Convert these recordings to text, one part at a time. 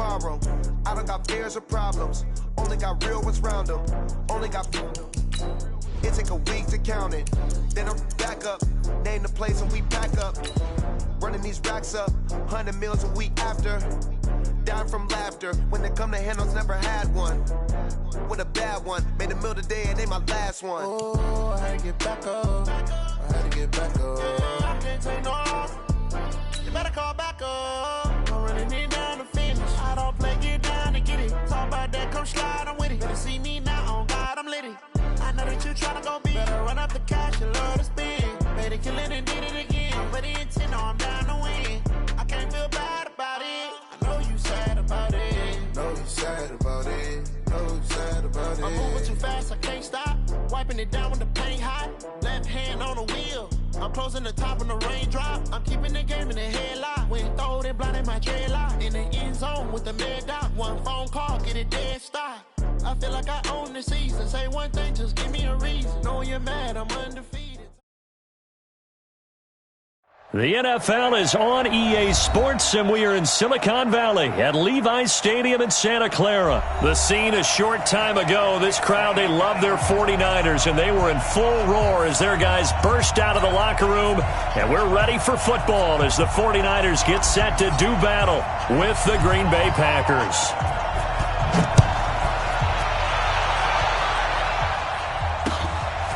tomorrow. I don't got fears or problems. Only got real ones round them. Only got... It take a week to count it. Then I'm back up. Name the place and we pack up. Running these racks up. 100 meals a week after. Down from laughter. When they come to handles, never had one. With a bad one. Made a meal today and they my last one. Oh, I had to get back up. I had to get back up. I can't take no loss. You better call back up. I'm running it down to finish. I don't play, get down to get it. Talk about that, come slide, I'm with it. Better see me now, on God, I'm litty. I know that you tryna go big. Better run up the cash and love to spend. Made a killing and did it again. But the intent, no, I'm down to win. I can't feel bad about it. I know you sad about it. Know you sad about it. Know you sad about it. I'm moving too fast, I can't stop. Wiping it down when the paint hot. Left hand on the wheel. I'm closing the top when the raindrop. I'm keeping the game in the headlock. When throwed and blinded my dreadlock. In the end zone with the mad dot. One phone call, get it dead stop. I feel like I own the season. Say one thing, just give me a reason. Knowing you're mad, I'm undefeated. The NFL is on EA Sports, and we are in Silicon Valley at Levi's Stadium in Santa Clara. The scene a short time ago, this crowd, they love their 49ers, and they were in full roar as their guys burst out of the locker room, and we're ready for football as the 49ers get set to do battle with the Green Bay Packers.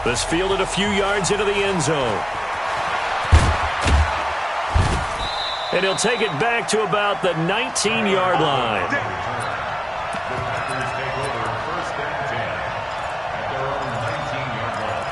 This fielded a few yards into the end zone. And he'll take it back to about the 19-yard line. The Packers take over first and 10 at their own 19-yard line.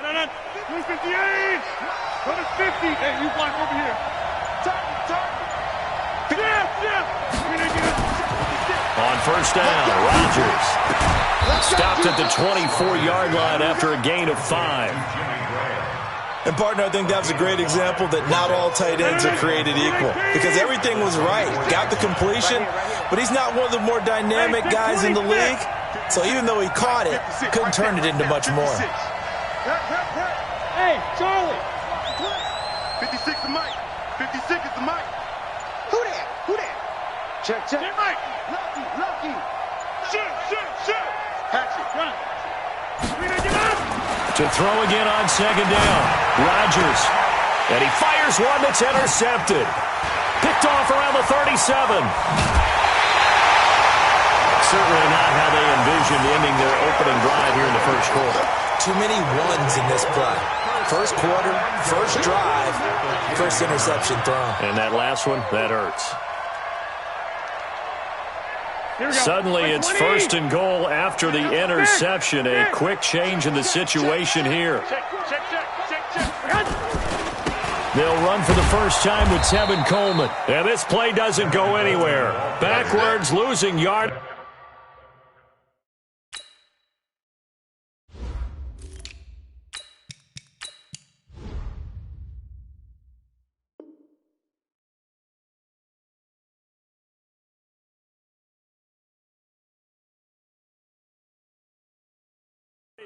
Number 58! Number 50! Hey, you block over here. On first down, Rodgers stopped at the 24-yard line after a gain of 5. And, partner, I think that was a great example that not all tight ends are created equal because everything was right. Got the completion, but he's not one of the more dynamic guys in the league. So even though he caught it, couldn't turn it into much more. Hey, Charlie! 56 is Mike. 56 is the Mike. Who that? Who that? Check. Hey, Mike! Lucky. Shoot! Hatchet. Run! Get up! To throw again on second down, Rodgers. And he fires one that's intercepted. Picked off around the 37. Certainly not how they envisioned ending their opening drive here in the first quarter. Too many ones in this play. First quarter, first drive, first interception thrown. And that last one, that hurts. Suddenly it's first and goal after the interception. A quick change in the situation here. They'll run for the first time with Tevin Coleman. And this play doesn't go anywhere. Backwards, losing yard.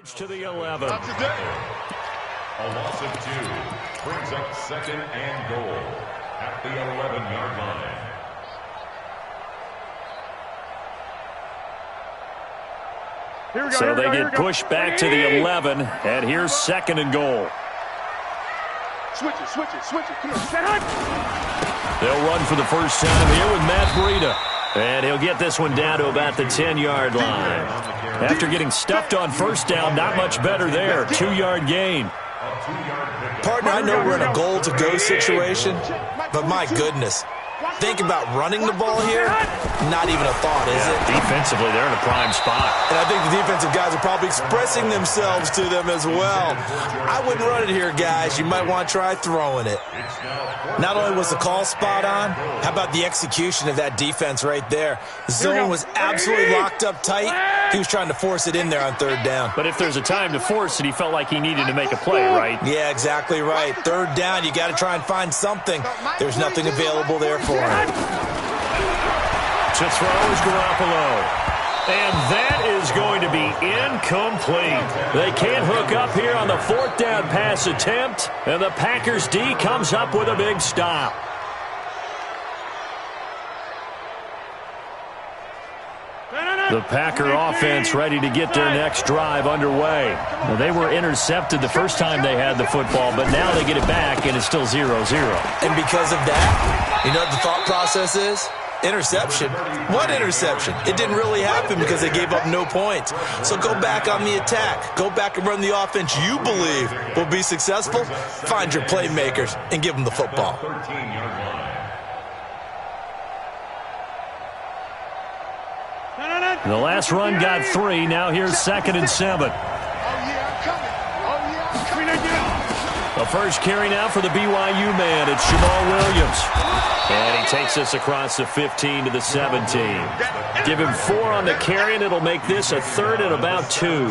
To the 11. Not today. A loss of 2 brings up 2nd and goal at the 11-yard line. So they get pushed back to the 11, and here's 2nd and goal. Switch it. Come on. They'll run for the first time here with Matt Breida. And he'll get this one down to about the 10-yard line. After getting stuffed on first down, not much better there. 2-yard gain. Partner, I know we're in a goal-to-go situation, but my goodness. Think about running the ball here, not even a thought, is it? Defensively, they're in a prime spot. And I think the defensive guys are probably expressing themselves to them as well. I wouldn't run it here, guys. You might want to try throwing it. Not only was the call spot on, how about the execution of that defense right there? The zone was absolutely locked up tight. He was trying to force it in there on 3rd down. But if there's a time to force it, he felt like he needed to make a play, right? Yeah, exactly right. 3rd down, you got to try and find something. There's nothing available there for him. To throw is Garoppolo. And that is going to be incomplete. They can't hook up here on the 4th down pass attempt, and the Packers D comes up with a big stop. The Packer offense ready to get their next drive underway. Now, they were intercepted the first time they had the football, but now they get it back, and it's still 0-0. And because of that, you know what the thought process is? Interception. What interception? It didn't really happen because they gave up no points. So go back on the attack. Go back and run the offense you believe will be successful. Find your playmakers and give them the football. The last run got 3. Now here's 2nd and 7. The first carry now for the BYU man. It's Jamal Williams. And he takes this across the 15 to the 17. Give him 4 on the carry, and it'll make this a 3rd and about 2.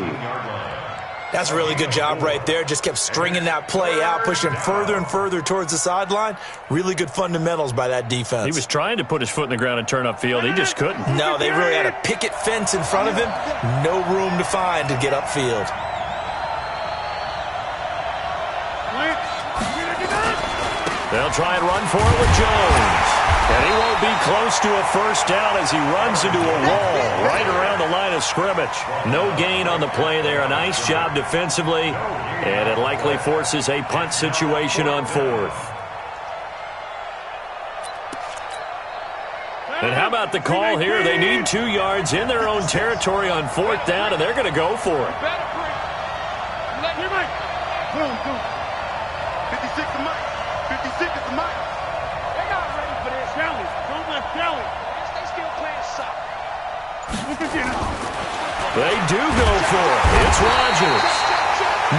That's a really good job right there. Just kept stringing that play out, pushing further and further towards the sideline. Really good fundamentals by that defense. He was trying to put his foot in the ground and turn upfield. He just couldn't. No, they really had a picket fence in front of him. No room to find to get upfield. They'll try and run for it with Jones. And he won't be close to a first down as he runs into a wall right around the line of scrimmage. No gain on the play there. A nice job defensively. And it likely forces a punt situation on 4th. And how about the call here? They need 2 yards in their own territory on 4th down, and they're going to go for it. 56 to Mike. 56 is the Mike. They're not ready for this. Kelly, don't let Kelly. They still playing soft. They do go for it. It's Rodgers.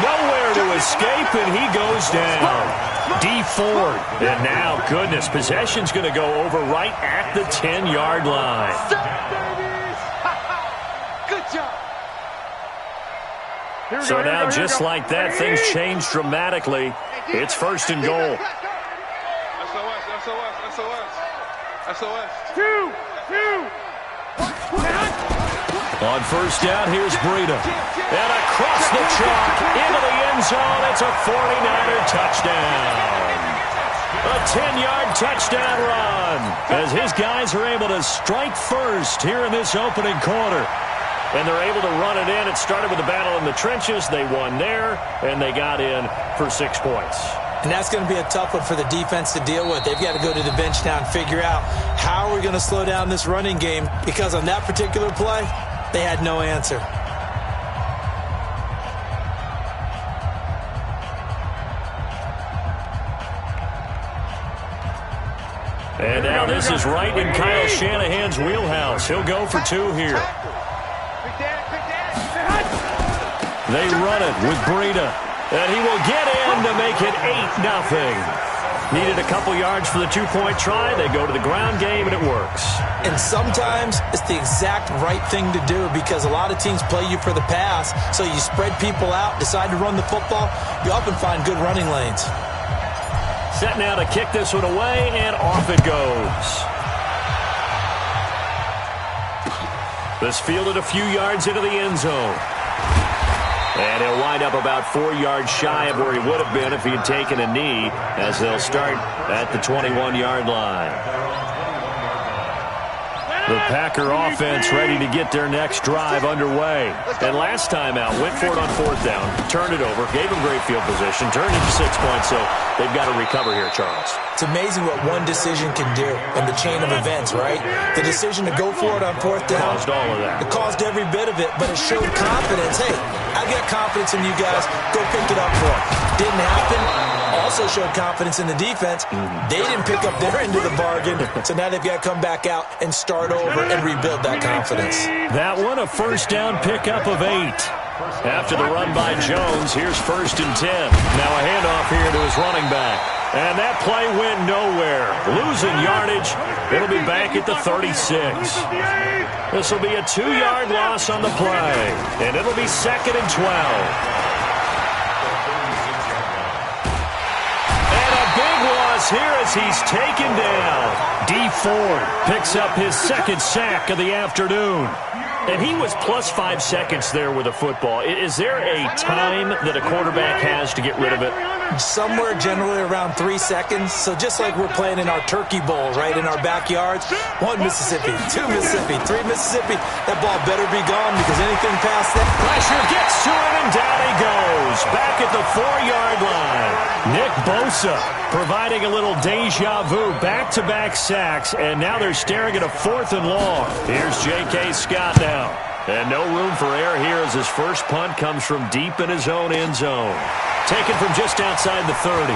Nowhere to escape, and he goes down. D Ford. And now, goodness, possession's going to go over right at the 10-yard line. Good job. So now, just like that, things change dramatically. It's 1st and goal. SOS. 2. On 1st down, here's Breida. And across the chalk, into the end zone, it's a 49er touchdown. A 10-yard touchdown run as his guys are able to strike first here in this opening quarter. And they're able to run it in. It started with a battle in the trenches. They won there, and they got in for 6 points. And that's going to be a tough one for the defense to deal with. They've got to go to the bench now and figure out how are we going to slow down this running game, because on that particular play, they had no answer. And now this is right in Kyle Shanahan's wheelhouse. He'll go for 2 here. They run it with Breida. And he will get in to make it 8-0. Needed a couple yards for the 2-point try. They go to the ground game, and it works. And sometimes it's the exact right thing to do, because a lot of teams play you for the pass. So you spread people out, decide to run the football. You often find good running lanes. Set now to kick this one away, and off it goes. This fielded a few yards into the end zone. And he'll wind up about 4 yards shy of where he would have been if he had taken a knee, as they'll start at the 21-yard line. The Packer offense ready to get their next drive underway. And last time out, went for it on 4th down, turned it over, gave them great field position, turned into 6 points, so they've got to recover here, Charles. It's amazing what one decision can do in the chain of events, right? The decision to go for it on 4th down. Caused all of that. It caused every bit of it, but it showed confidence. Hey, I got confidence in you guys. Go pick it up for them. Didn't happen. Also showed confidence in the defense. They didn't pick up their end of the bargain, so now they've got to come back out and start over and rebuild that confidence. That one, a 1st down pickup of 8. After the run by Jones, here's 1st and 10. Now a handoff here to his running back. And that play went nowhere. Losing yardage. It'll be back at the 36. This will be a 2-yard loss on the play. And it'll be 2nd and 12. And a big loss here as he's taken down. D. Ford picks up his 2nd sack of the afternoon. And he was plus 5 seconds there with a football. Is there a time that a quarterback has to get rid of it? Somewhere generally around 3 seconds. So just like we're playing in our turkey bowl, right, in our backyards. 1 Mississippi, 2 Mississippi, 3 Mississippi. That ball better be gone because anything past that. Pressure gets to him and down he goes. Back at the 4-yard line. Nick Bosa providing a little deja vu. Back-to-back sacks, and now they're staring at a 4th and long. Here's J.K. Scott now. And no room for error here as his first punt comes from deep in his own end zone. Taken from just outside the 30.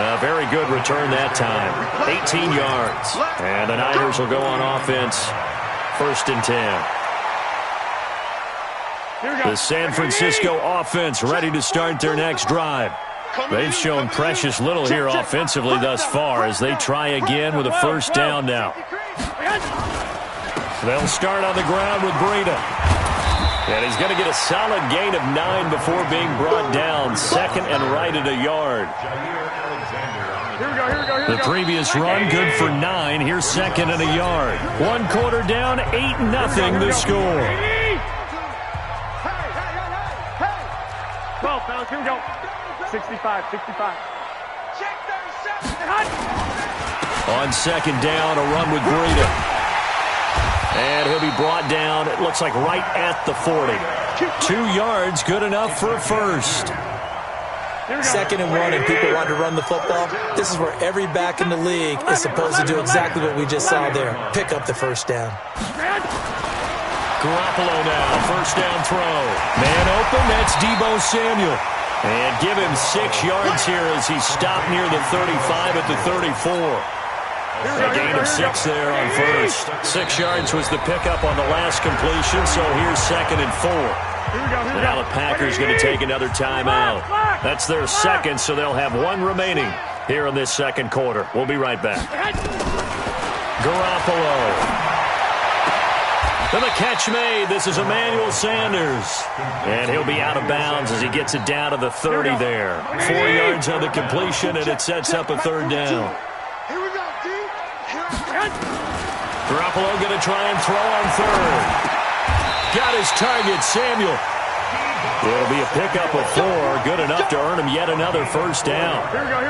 A very good return that time. 18 yards. And the Niners will go on offense. 1st and 10. The San Francisco offense ready to start their next drive. They've shown precious little here offensively thus far as they try again with a 1st down now. They'll start on the ground with Breida. And he's going to get a solid gain of 9 before being brought down. 2nd and right at a yard. The previous run good for 9. Here's 2nd and a yard. 1 quarter down, 8-0 the score. 12, fellas, here we go. 65. On 2nd down, a run with Breida. And he'll be brought down, it looks like right at the 40. 2 yards, good enough for a 1st. 2nd and 1 and people want to run the football. This is where every back in the league is supposed to do exactly what we just saw there. Pick up the 1st down. Garoppolo now, 1st down throw. Man open, that's Deebo Samuel. And give him 6 yards here as he stopped near the 35 at the 34. A gain of 6 there on 1st. 6 yards was the pickup on the last completion, so here's 2nd and 4. And now the Packers going to take another timeout. That's their 2nd, so they'll have 1 remaining here in this 2nd quarter. We'll be right back. Garoppolo. And the catch made. This is Emmanuel Sanders. And he'll be out of bounds as he gets it down to the 30 there. 4 yards on the completion, and it sets up a 3rd down. Garoppolo going to try and throw on 3rd. Got his target, Samuel. It'll be a pickup of 4. Good enough to earn him yet another 1st down. Here we go.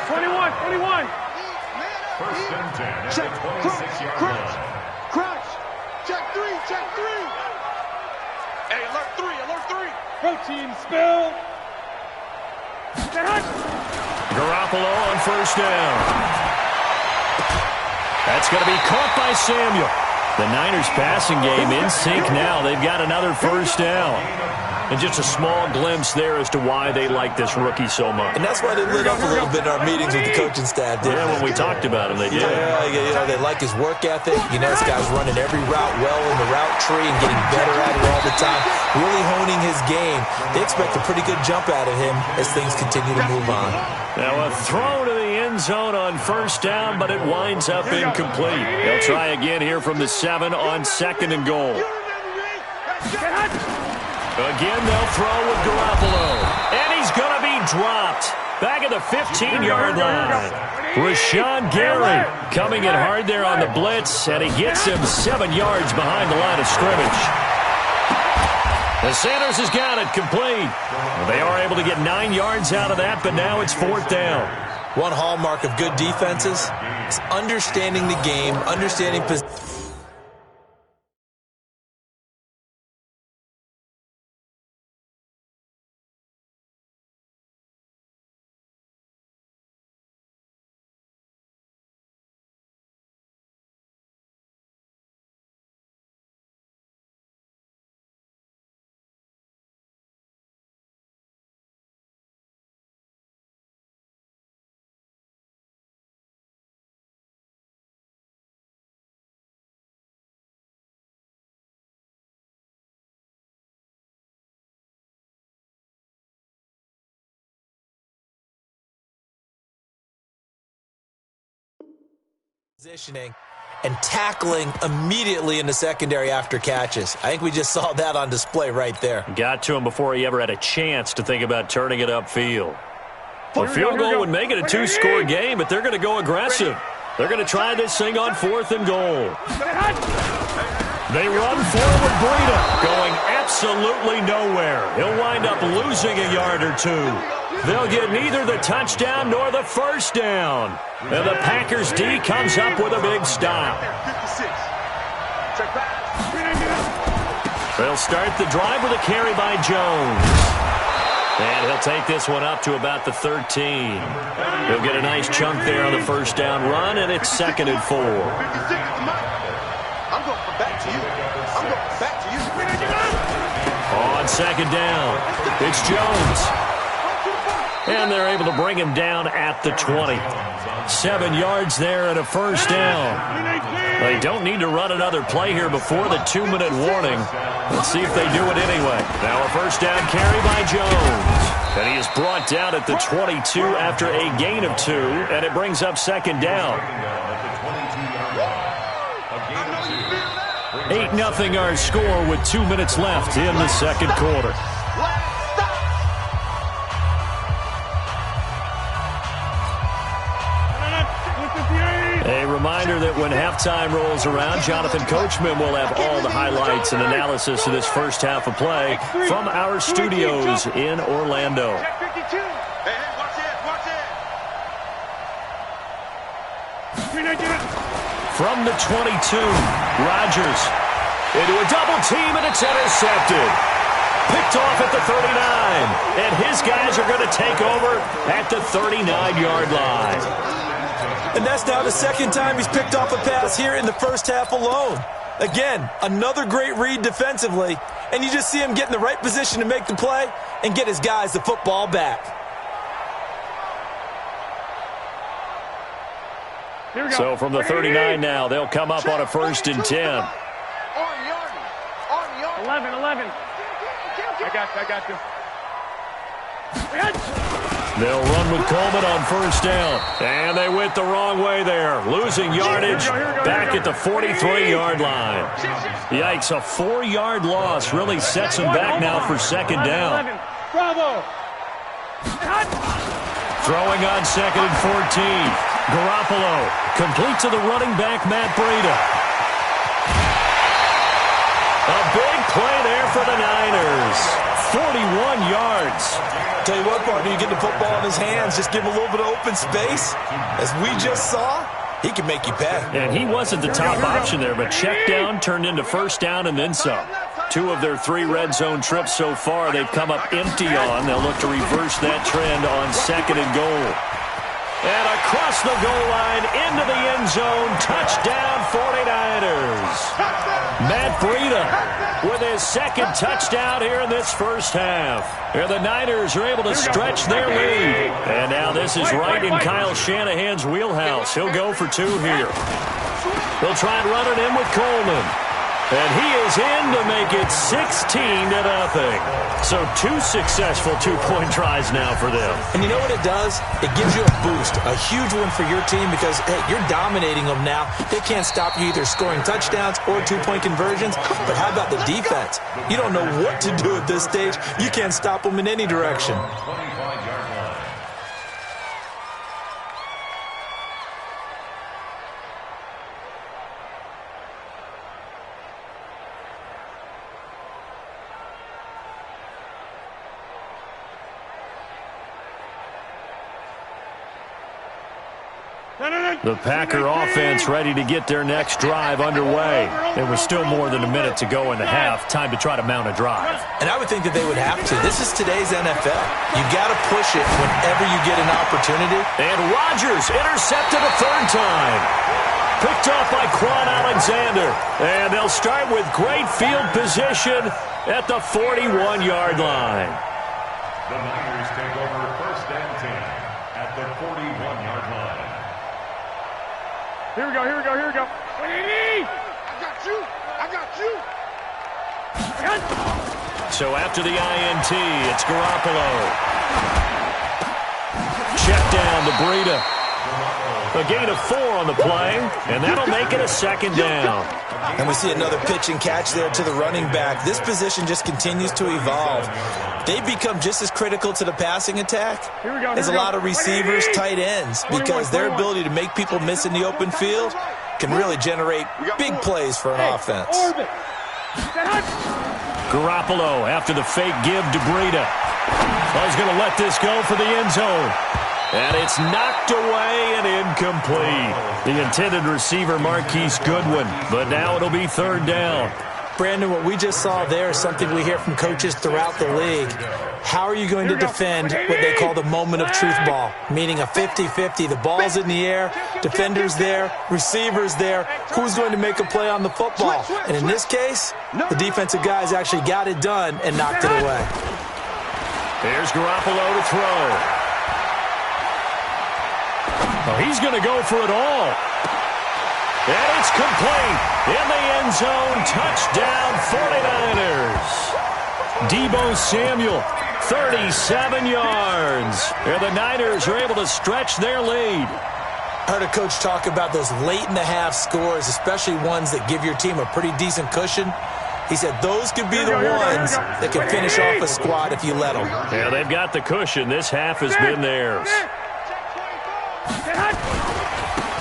21. 1st and 10 at the 26-yard line. Crunch. Check 3. Hey, alert 3. Protein spill. Garoppolo on 1st down. That's going to be caught by Samuel. The Niners passing game in sync now. They've got another 1st down. And just a small glimpse there as to why they like this rookie so much. And that's why they lit up a little bit in our meetings with the coaching staff. Yeah, when we talked about him, they did. Yeah, they like his work ethic. This guy's running every route well in the route tree and getting better at it all the time. Really honing his game. They expect a pretty good jump out of him as things continue to move on. Now a throw to the end zone on 1st down, but it winds up incomplete. They'll try again here from the 7 on 2nd and goal. Again, they'll throw with Garoppolo. And he's going to be dropped. Back at the 15-yard line. Rashawn Gary coming in hard there on the blitz, and he gets him 7 yards behind the line of scrimmage. And Sanders has got it complete. They are able to get 9 yards out of that, but now it's 4th down. One hallmark of good defenses is understanding the game, understanding position. Positioning and tackling immediately in the secondary after catches. I think we just saw that on display right there. Got to him before he ever had a chance to think about turning it upfield. A field goal would make it a 2-score game, but they're going to go aggressive. They're going to try this thing on 4th and goal. They run forward, Breida, going absolutely nowhere. He'll wind up losing a yard or 2. They'll get neither the touchdown nor the first down. And the Packers D comes up with a big stop. They'll start the drive with a carry by Jones. And he'll take this one up to about the 13. He'll get a nice chunk there on the first down run, and it's 2nd and 4. I'm going back to you. I'm going back to you. On 2nd down, it's Jones. And they're able to bring him down at the 20. 7 yards there and a first down. They don't need to run another play here before the 2-minute warning. Let's see if they do it anyway. Now a first down carry by Jones. And he is brought down at the 22 after a gain of 2, and it brings up 2nd down. 8-0 our score with 2 minutes left in the second quarter. A reminder that when halftime rolls around, Jonathan Coachman will have all the highlights and analysis of this first half of play from our studios in Orlando. From the 22, Rodgers into a double team, and it's intercepted. Picked off at the 39, and his guys are going to take over at the 39-yard line. And that's now the 2nd time he's picked off a pass here in the first half alone. Again, another great read defensively, and you just see him get in the right position to make the play and get his guys the football back. So from the 39 now, they'll come up on a 1st and 10. 11. I got you. They'll run with Coleman on first down. And they went the wrong way there. Losing yardage back at the 43-yard line. Yikes, a 4-yard loss really sets them back now for 2nd down. Bravo. Throwing on 2nd and 14. Garoppolo complete to the running back, Matt Breida. A big play there for the Niners. 41 yards. Tell you what, partner, you get the football in his hands, just give him a little bit of open space. As we just saw, he can make you pay. And he wasn't the top option there, but check down turned into first down and then some. 2 of their 3 red zone trips so far, they've come up empty on. They'll look to reverse that trend on 2nd and goal. And across the goal line, into the end zone, touchdown 49ers. Matt Breida with his 2nd touchdown here in this first half. Here the Niners are able to stretch their lead. And now this is right in Kyle Shanahan's wheelhouse. He'll go for 2 here. They'll try and run it in with Coleman. And he is in to make it 16-0. So 2 successful 2-point tries now for them. And you know what it does? It gives you a boost, a huge one for your team because, hey, you're dominating them now. They can't stop you either scoring touchdowns or 2-point conversions. But how about the defense? You don't know what to do at this stage. You can't stop them in any direction. The Packer offense ready to get their next drive underway. There was still more than a minute to go in the half. Time to try to mount a drive. And I would think that they would have to. This is today's NFL. You've got to push it whenever you get an opportunity. And Rodgers intercepted a third time. Picked off by Quan Alexander. And they'll start with great field position at the 41-yard line. The Niners take over first and 10 at the 41-yard line. Here we go, here we go, here we go. I got you. I got you. So after the INT, it's Garoppolo. Check down to Breida. A gain of 4 on the play, and that'll make it a second down. And we see another pitch and catch there to the running back. This position just continues to evolve. They've become just as critical to the passing attack as a lot of receivers, tight ends, because their ability to make people miss in the open field can really generate big plays for an offense. Garoppolo after the fake give to Breida. Well, he's going to let this go for the end zone. And it's knocked away and incomplete. The intended receiver, Marquise Goodwin. But now it'll be third down. Brandon, what we just saw there is something we hear from coaches throughout the league. How are you going to defend what they call the moment of truth ball, meaning a 50-50? The ball's in the air, defenders there, receivers there. Who's going to make a play on the football? And in this case, the defensive guys actually got it done and knocked it away. Here's Garoppolo to throw. Oh, he's going to go for it all. And it's complete. In the end zone, touchdown 49ers. Deebo Samuel, 37 yards. And the Niners are able to stretch their lead. I heard a coach talk about those late-in-the-half scores, especially ones that give your team a pretty decent cushion. He said those could be the ones that can finish off a squad if you let them. Yeah, they've got the cushion. This half has been theirs.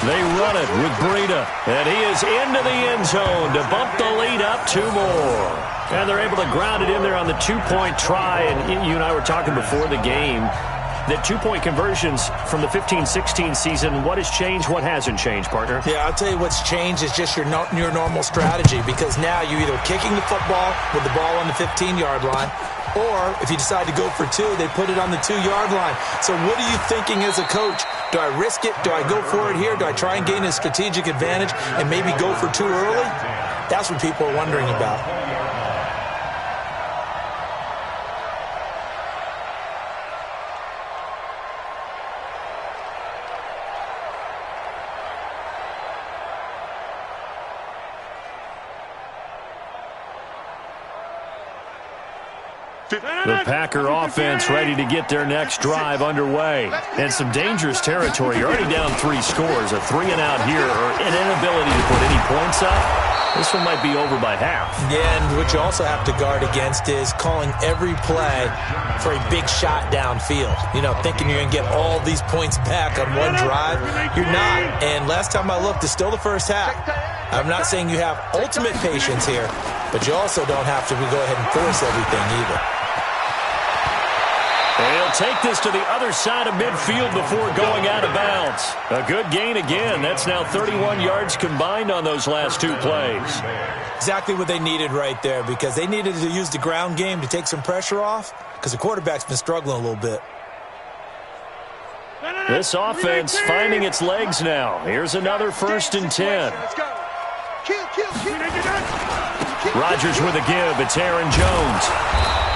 They run it with Breida, and he is into the end zone to bump the lead up 2 more. And they're able to ground it in there on the 2-point try. And you and I were talking before the game that 2-point conversions from the 15-16 season, what has changed, what hasn't changed, partner? Yeah, I'll tell you what's changed is just your normal strategy, because now you're either kicking the football with the ball on the 15-yard line, or if you decide to go for 2, they put it on the 2-yard line. So what are you thinking as a coach? Do I risk it? Do I go for it here? Do I try and gain a strategic advantage and maybe go for 2 early? That's what people are wondering about. The Packer offense ready to get their next drive underway. And some dangerous territory. You're already down 3 scores. A 3-and-out here, or an inability to put any points up. This one might be over by half. Yeah, and what you also have to guard against is calling every play for a big shot downfield. You know, thinking you're going to get all these points back on one drive. You're not. And last time I looked, it's still the first half. I'm not saying you have ultimate patience here, but you also don't have to go ahead and force everything either. They'll take this to the other side of midfield before going out of bounds. A good gain again. That's now 31 yards combined on those last 2 plays. Exactly what they needed right there, because they needed to use the ground game to take some pressure off, because the quarterback's been struggling a little bit. This offense finding its legs now. Here's another 1st and 10. Rodgers with a give. It's Aaron Jones.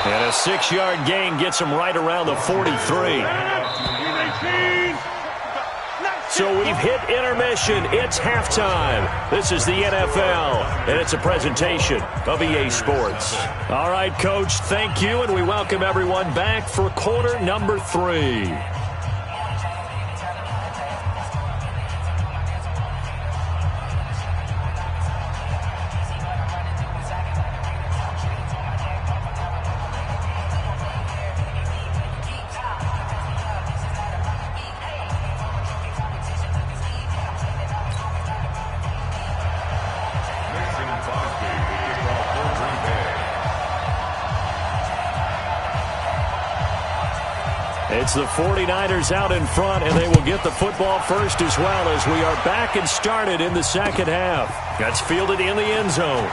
And a 6-yard gain gets him right around the 43. So we've hit intermission. It's halftime. This is the NFL, and it's a presentation of EA Sports. All right, Coach, thank you, and we welcome everyone back for quarter number 3. It's the 49ers out in front, and they will get the football first as well as we are back and started in the second half. That's fielded in the end zone.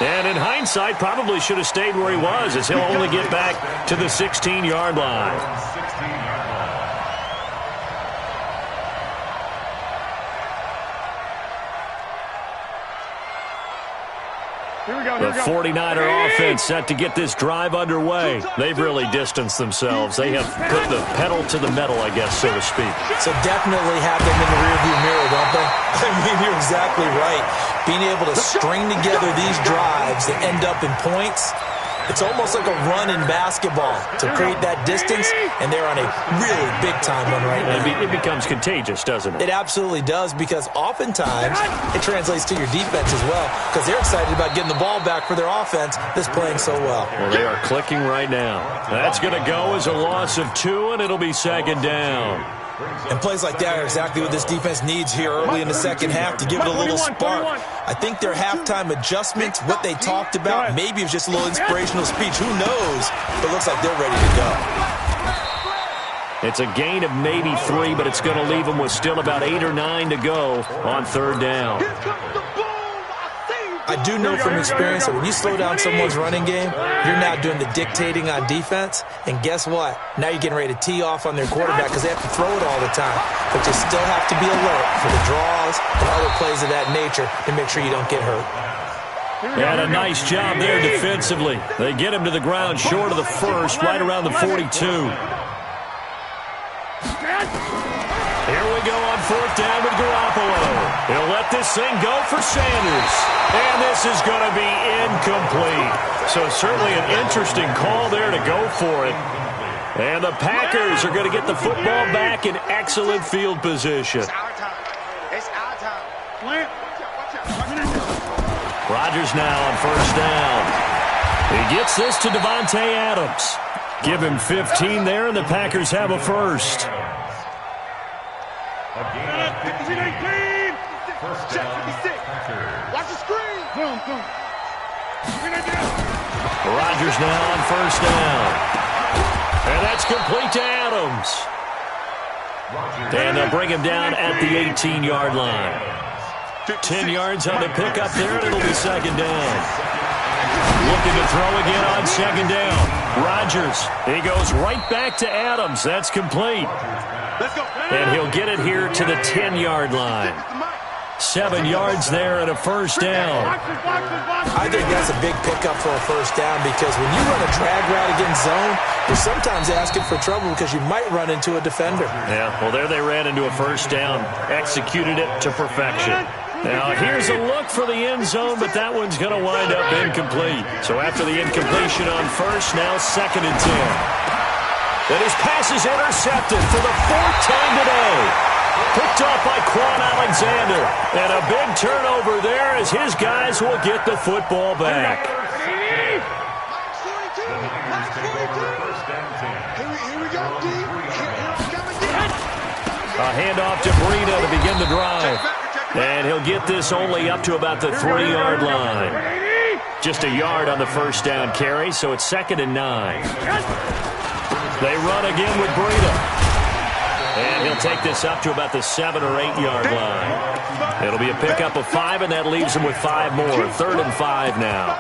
And in hindsight, probably should have stayed where he was, as he'll only get back to the 16-yard line. The 49er offense set to get this drive underway. They've really distanced themselves. They have put the pedal to the metal, I guess, so to speak. So definitely have them in the rearview mirror, don't they? I mean, you're exactly right. Being able to string together these drives that end up in points, it's almost like a run in basketball to create that distance, and they're on a really big-time one right now. It becomes contagious, doesn't it? It absolutely does, because oftentimes it translates to your defense as well, because they're excited about getting the ball back for their offense that's playing so well. Well, they are clicking right now. That's going to go as a loss of 2, and it'll be second down. And plays like that are exactly what this defense needs here early in the second half to give it a little spark. I think their halftime adjustments, what they talked about, maybe it was just a little inspirational speech. Who knows? But it looks like they're ready to go. It's a gain of maybe 3, but it's going to leave them with still about 8 or 9 to go on third down. I do know from experience that when you slow down someone's running game, you're now doing the dictating on defense. And guess what? Now you're getting ready to tee off on their quarterback because they have to throw it all the time. But you still have to be alert for the draws and other plays of that nature to make sure you don't get hurt. And a nice job there defensively. They get him to the ground short of the first, right around the 42. Here we go on fourth down with Garoppolo. He'll let this thing go for Sanders. And this is going to be incomplete. So certainly an interesting call there to go for it. And the Packers are going to get the football back in excellent field position. It's our time. It's our time. Rodgers now on first down. He gets this to Davante Adams. Give him 15 there, and the Packers have a first. Watch the screen. Rodgers now on first down. And that's complete to Adams. And they'll bring him down at the 18-yard line. 10 yards on the pickup there, and it'll be second down. Looking to throw again on second down. Rodgers, he goes right back to Adams. That's complete. And he'll get it here to the 10-yard line. 7 yards there and a first down. I think that's a big pickup for a first down because when you run a drag route against zone, you're sometimes asking for trouble because you might run into a defender. Yeah, well, there they ran into a first down. Executed it to perfection. Now, here's a look for the end zone, but that one's going to wind up incomplete. So after the incompletion on first, now second and 10. And his pass is intercepted for the 4th time today. Picked off by Quan Alexander. And a big turnover there as his guys will get the football back. A handoff to Breida to begin the drive. And he'll get this only up to about the 3-yard line. Just a yard on the first down carry, so it's second and 9. They run again with Breida. And he'll take this up to about the 7 or 8-yard line. It'll be a pickup of 5, and that leaves him with 5 more. 3rd and 5 now.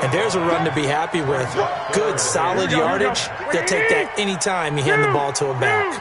And there's a run to be happy with. Good, solid yardage. They'll take that any time you hand the ball to a back.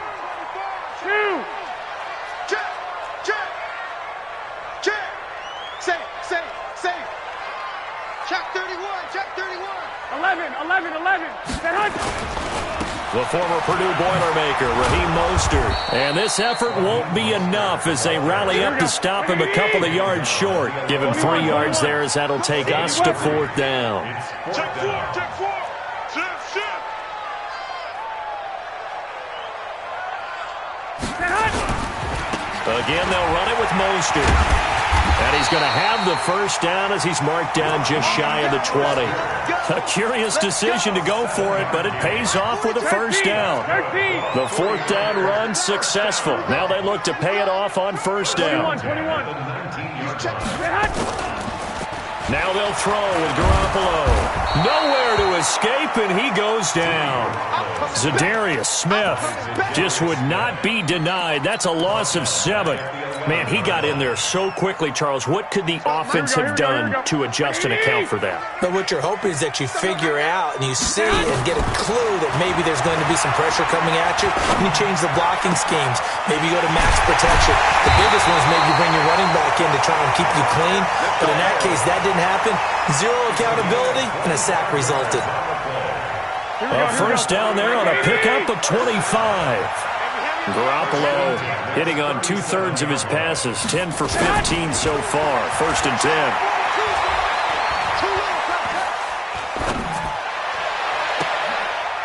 The former Purdue Boilermaker, Raheem Mostert. And this effort won't be enough as they rally up to stop him a couple of yards short. Give him 3 yards there as that'll take us to 4th down. Check 4, check 4. Shift. Again, they'll run it with Mostert. And he's going to have the first down as he's marked down just shy of the 20. A curious decision to go for it, but it pays off with a first down. The 4th down run successful. Now they look to pay it off on first down. Now they'll throw with Garoppolo. Nowhere to escape, and he goes down. Zadarius Smith just would not be denied. That's a loss of 7. Man, he got in there so quickly, Charles. What could the offense have done to adjust and account for that? But what you're hoping is that you figure out and you see and get a clue that maybe there's going to be some pressure coming at you, and you change the blocking schemes. Maybe you go to max protection. The biggest one is maybe bring your running back in to try and keep you clean. But in that case, that didn't happen. 0 accountability, and a sack resulted. A first down there on a pickup of 25. Garoppolo hitting on 2/3 of his passes, 10 for 15 so far. 1st and 10.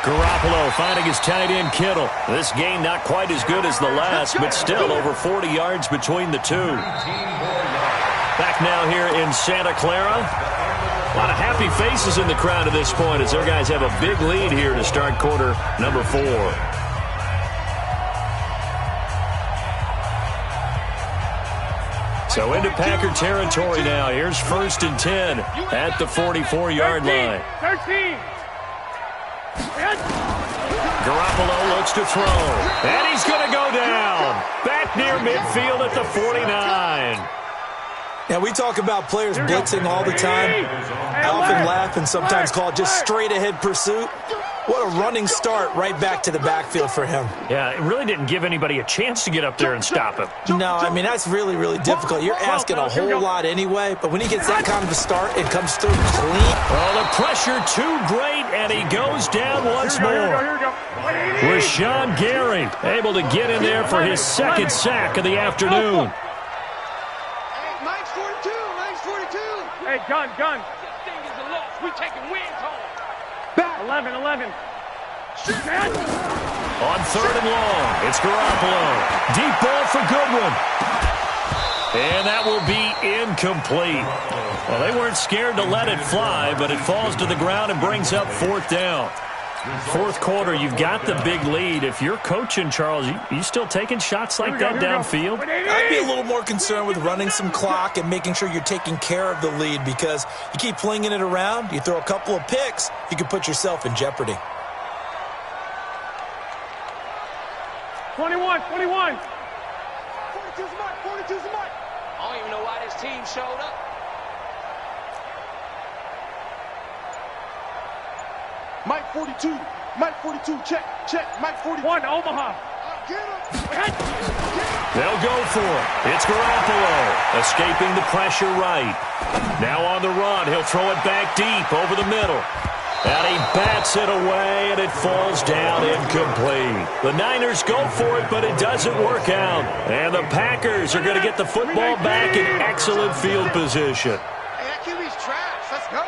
Garoppolo finding his tight end Kittle. This game not quite as good as the last, but still over 40 yards between the two. Back now here in Santa Clara. A lot of happy faces in the crowd at this point as their guys have a big lead here to start quarter number 4. So into Packer territory now. Here's 1st and 10 at the 44-yard line. 13. Garoppolo looks to throw, and he's going to go down. Back near midfield at the 49. Now, we talk about players blitzing all the time. I often laugh and sometimes call it just straight-ahead pursuit. What a running start right back to the backfield for him. Yeah, it really didn't give anybody a chance to get up there and stop him. No, I mean, that's really, really difficult. You're asking a whole lot anyway, but when he gets that kind of a start and comes through clean. Oh, the pressure too great, and he goes down once more. Rashawn Gary able to get in there for his 2nd sack of the afternoon. Mike's 42. Mike's 42. Hey, gun. This thing is a loss. We taking wins home. Back. 11. On 3rd and long, it's Garoppolo. Deep ball for Goodwin. And that will be incomplete. Well, they weren't scared to let it fly, but it falls to the ground and brings up 4th down. 4th quarter, you've got the big lead. If you're coaching, Charles, you still taking shots like that downfield? I'd be a little more concerned with running some clock and making sure you're taking care of the lead, because you keep flinging it around, you throw a couple of picks, you can put yourself in jeopardy. 21. 42's Mike. 42's Mike. I don't even know why this team showed up. Mike 42. Mike 42. Check. Mike 41. Omaha. Get him. They'll go for it. It's Garoppolo escaping the pressure right. Now on the run, he'll throw it back deep over the middle. And he bats it away, and it falls down incomplete. The Niners go for it, but it doesn't work out. And the Packers are going to get the football back in excellent field position. Hey, that QB's trash. Let's go.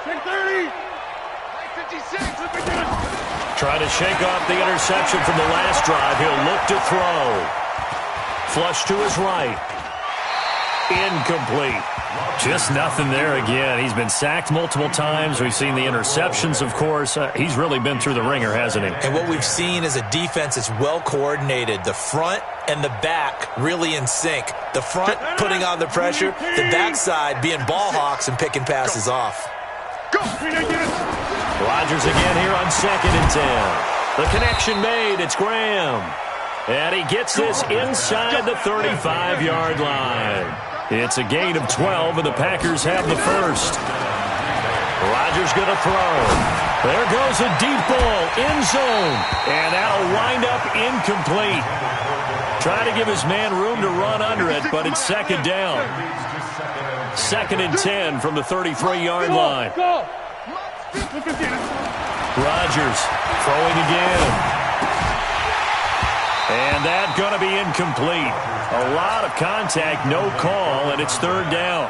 10-30. 56. Trying to shake off the interception from the last drive. He'll look to throw. Flush to his right. Incomplete. Just nothing there again. He's been sacked multiple times. We've seen the interceptions, of course. He's really been through the ringer, hasn't he? And what we've seen is a defense that's well coordinated. The front and the back really in sync. The front putting on the pressure, the backside being ball hawks and picking passes off. Rodgers again here on 2nd and 10. The connection made. It's Graham. And he gets this inside the 35-yard line. It's a gain of 12, and the Packers have the first. Rodgers going to throw. There goes a deep ball, end zone, and that'll wind up incomplete. Trying to give his man room to run under it, but it's 2nd down. 2nd and 10 from the 33-yard line. Rodgers throwing again. And that's going to be incomplete. A lot of contact, no call, and it's 3rd down.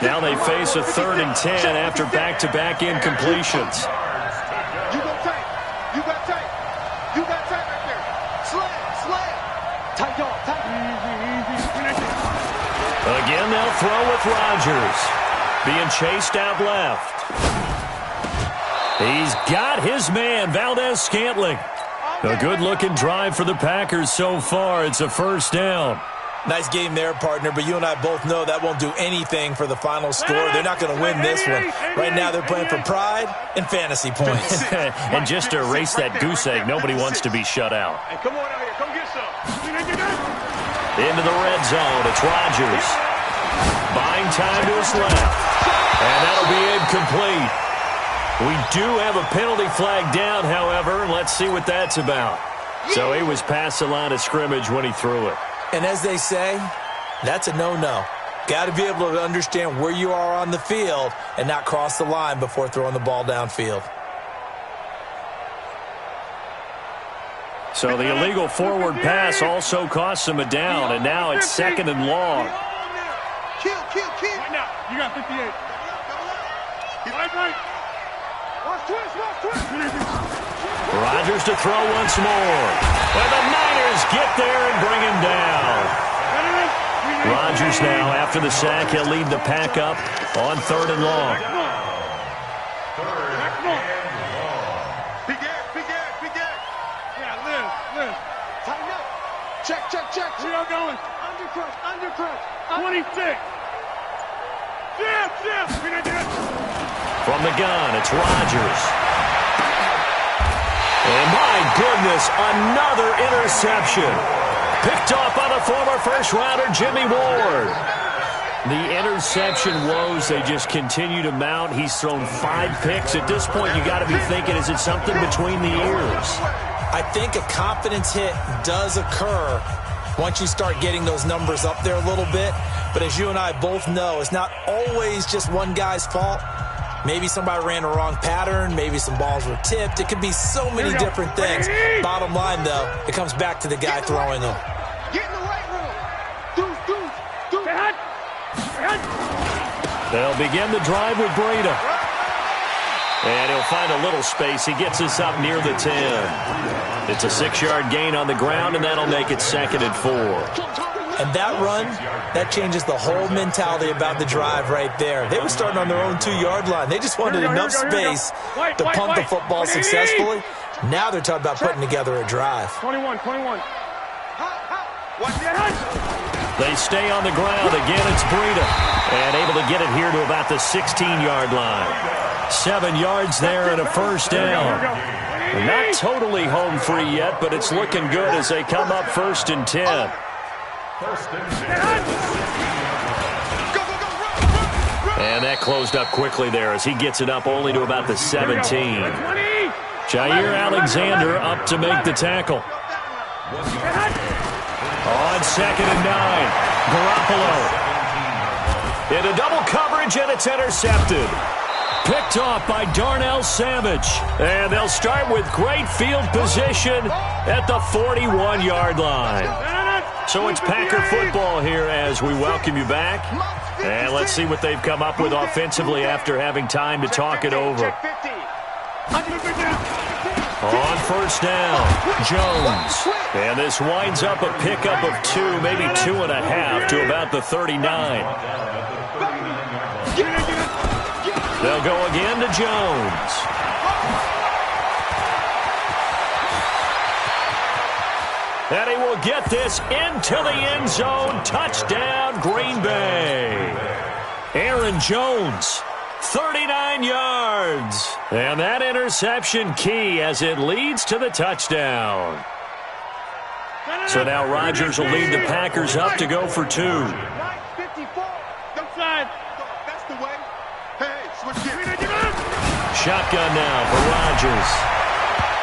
Now they face a 3rd and 10 after back-to-back incompletions. You got tight. You got tight. You got tight right there. Slam. Tight, y'all. Tight. Again, they'll throw with Rodgers. Being chased out left. He's got his man, Valdez-Scantling. A good-looking drive for the Packers so far. It's a 1st down. Nice game there, partner, but you and I both know that won't do anything for the final score. They're not going to win this one. Right now they're playing for pride and fantasy points. And just to erase that goose egg, nobody wants to be shut out. Hey, come on out here. Come get some. Into the red zone. It's Rodgers. Buying time to his left. And that'll be incomplete. We do have a penalty flag down, however. Let's see what that's about. So he was past the line of scrimmage when he threw it. And as they say, that's a no-no. Got to be able to understand where you are on the field and not cross the line before throwing the ball downfield. So the illegal forward pass also cost him a down, and now it's 2nd and long. Kill. Right now. You got 58. Right. Watch twist. Rodgers to throw once more. And the Niners get there and bring him down. Rodgers now, after the sack, he'll lead the pack up on 3rd and long. Big air. Yeah, live. Tighten up. Check. Where y'all going? Undercrunch. 26. Jam. From the gun, it's Rodgers. And my goodness, another interception. Picked off by the former first-rounder, Jimmy Ward. The interception woes, they just continue to mount. He's thrown 5 picks. At this point, you got to be thinking, is it something between the ears? I think a confidence hit does occur once you start getting those numbers up there a little bit. But as you and I both know, it's not always just one guy's fault. Maybe somebody ran a wrong pattern. Maybe some balls were tipped. It could be so many different things. Bottom line, though, it comes back to the guy throwing them. Get in the right room. Deuce. They'll begin the drive with Breida. And he'll find a little space. He gets us up near the 10. It's a 6-yard gain on the ground, and that'll make it 2nd and 4. And that run, that changes the whole mentality about the drive right there. They were starting on their own 2-yard line. They just wanted enough space to punt the football successfully. Now they're talking about putting together a drive. 21. They stay on the ground. Again, it's Breida. And able to get it here to about the 16-yard line. 7 yards there and a first down. Not totally home free yet, but it's looking good as they come up 1st and 10. And that closed up quickly there as he gets it up only to about the 17. Jair Alexander up to make the tackle. On 2nd and 9, Garoppolo. Into double coverage, and it's intercepted. Picked off by Darnell Savage. And they'll start with great field position at the 41-yard line. So it's Packer football here as we welcome you back. And let's see what they've come up with offensively after having time to talk it over. On 1st down, Jones. And this winds up a pickup of 2, maybe 2.5 to about the 39. They'll go again to Jones. And he will get this into the end zone. Touchdown, Green Bay. Aaron Jones, 39 yards. And that interception key as it leads to the touchdown. So now Rodgers will lead the Packers up to go for 2. Shotgun now for Rodgers.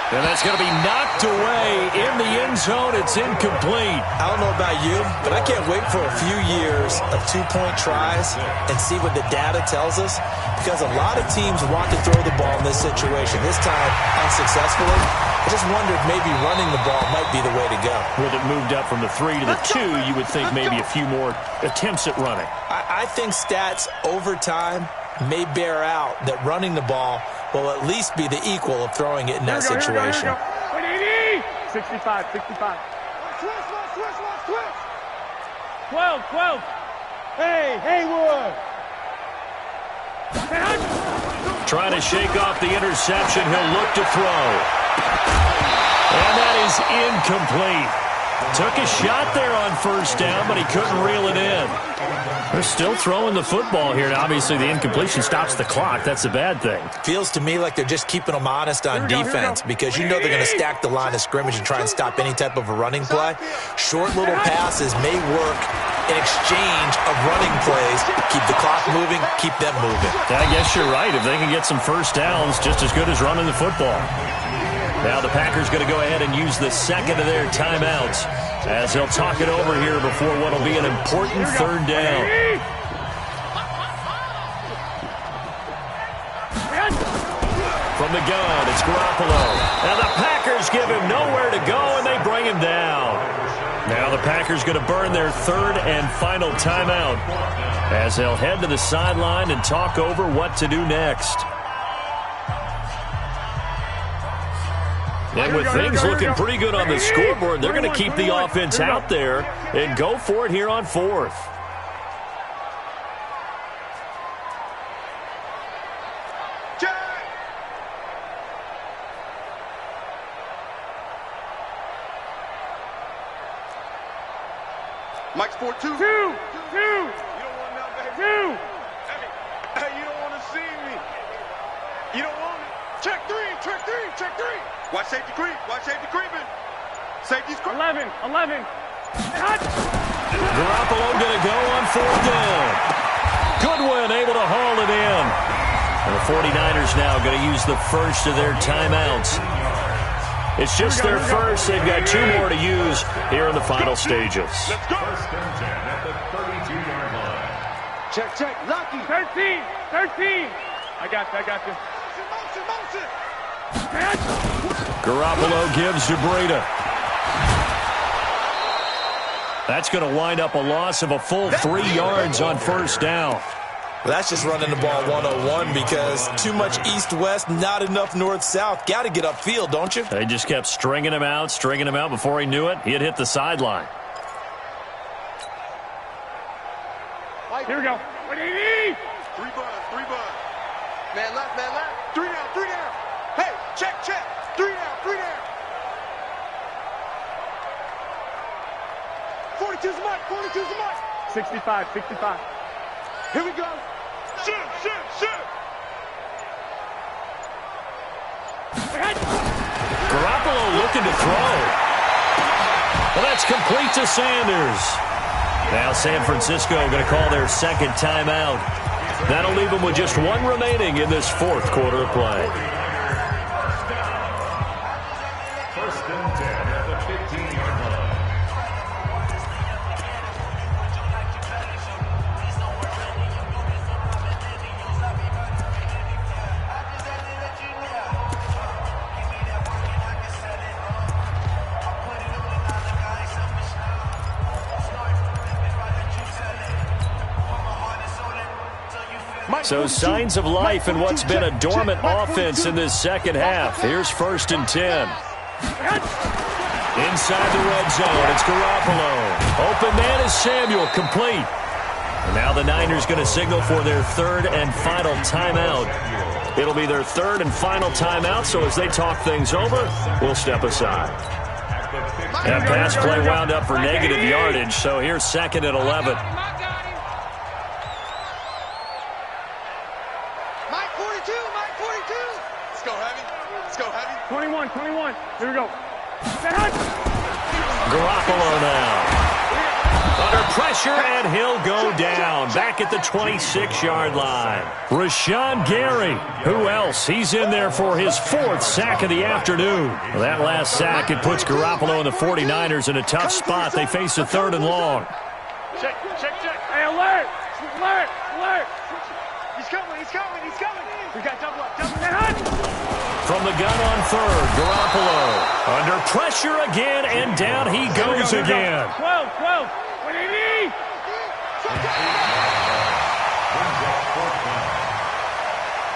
And that's going to be knocked away in the end zone. It's incomplete. I don't know about you, but I can't wait for a few years of 2-point tries and see what the data tells us, because a lot of teams want to throw the ball in this situation. This time, unsuccessfully. I just wondered maybe running the ball might be the way to go. With it moved up from the 3 to the 2, you would think maybe a few more attempts at running. I think stats over time may bear out that running the ball will at least be the equal of throwing it in that situation. 65. 12. Hey, Haywood. Trying to shake off the interception. He'll look to throw. And that is incomplete. Took a shot there on first down, but he couldn't reel it in. They're still throwing the football here, and obviously the incompletion stops the clock. That's a bad thing. Feels to me like they're just keeping them honest on defense because you know they're going to stack the line of scrimmage and try and stop any type of a running play. Short little passes may work in exchange of running plays. Keep the clock moving, keep them moving. I guess you're right. If they can get some first downs, just as good as running the football. Now the Packers going to go ahead and use the second of their timeouts as they'll talk it over here before what will be an important third down. From the gun, it's Garoppolo. And the Packers give him nowhere to go, and they bring him down. Now the Packers going to burn their third and final timeout as they'll head to the sideline and talk over what to do next. And with things looking pretty good on the scoreboard, they're going to keep the offense out there and go for it here on fourth. Mike's 4-2. Two. You don't want that, baby. Hey, you don't want to see me. You don't want it. Check three. Watch safety creep. Creeping. Safety's creeping. 11. Garoppolo going to go on fourth down. Goodwin able to haul it in. And the 49ers now going to use the first of their timeouts. It's just their first. They've got two more to use here in the final stages. Let's go. First and 10 at the 32-yard line. Check. Lucky. 13. I got you. Motion. Garoppolo gives Dupree1PM. That's going to wind up a loss of a full 3 yards on first down. Well, that's just running the ball 101 because too much east-west, not enough north-south. Got to get upfield, don't you? They just kept stringing him out. Before he knew it, he had hit the sideline. Here we go. Three bud. Man left. Three down. Hey, check. Three down. 42's the mark. 65. Here we go. Shoot. Garoppolo looking to throw. Well, that's complete to Sanders. Now San Francisco going to call their second timeout. That'll leave them with just one remaining in this fourth quarter of play. First and 10 at the 15-yard line. So signs of life in what's been a dormant offense in this second half. Here's first and 10. Inside the red zone, it's Garoppolo. Open man is Samuel, complete. And now the Niners going to signal for their third and final timeout. It'll be their third and final timeout, so as they talk things over, we'll step aside. That pass play wound up for negative yardage, so here's second and 11. Mike 42. Let's go heavy. 21. Here we go. Garoppolo now. Under pressure, and he'll go down. Back at the 26-yard line. Rashawn Gary. Who else? He's in there for his fourth sack of the afternoon. Well, that last sack, it puts Garoppolo and the 49ers in a tough spot. They face a third and long. Check. Hey, alert. He's coming. We got double up. From the gun on third, Garoppolo. Under pressure again, and down he goes again. 12. What do you need?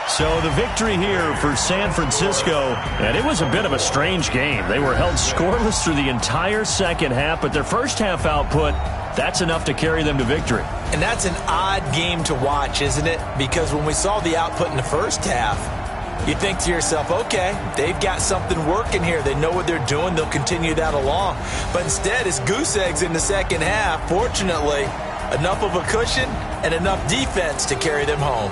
So the victory here for San Francisco, and it was a bit of a strange game. They were held scoreless through the entire second half, but their first half output, that's enough to carry them to victory. And that's an odd game to watch, isn't it? Because when we saw the output in the first half, You think to yourself, okay, they've got something working here. They know what they're doing. They'll continue that along. But instead, it's goose eggs in the second half. Fortunately, enough of a cushion and enough defense to carry them home.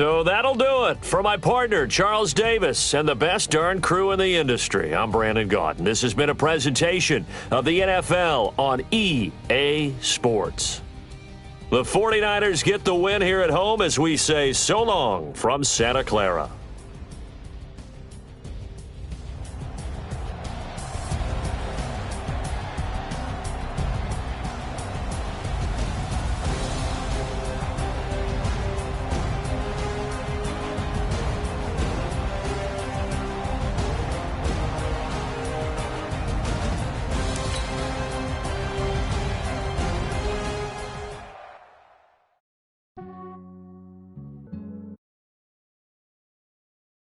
So that'll do it. For my partner, Charles Davis, and the best darn crew in the industry, I'm Brandon Gaudin. This has been a presentation of the NFL on EA Sports. The 49ers get the win here at home as we say so long from Santa Clara.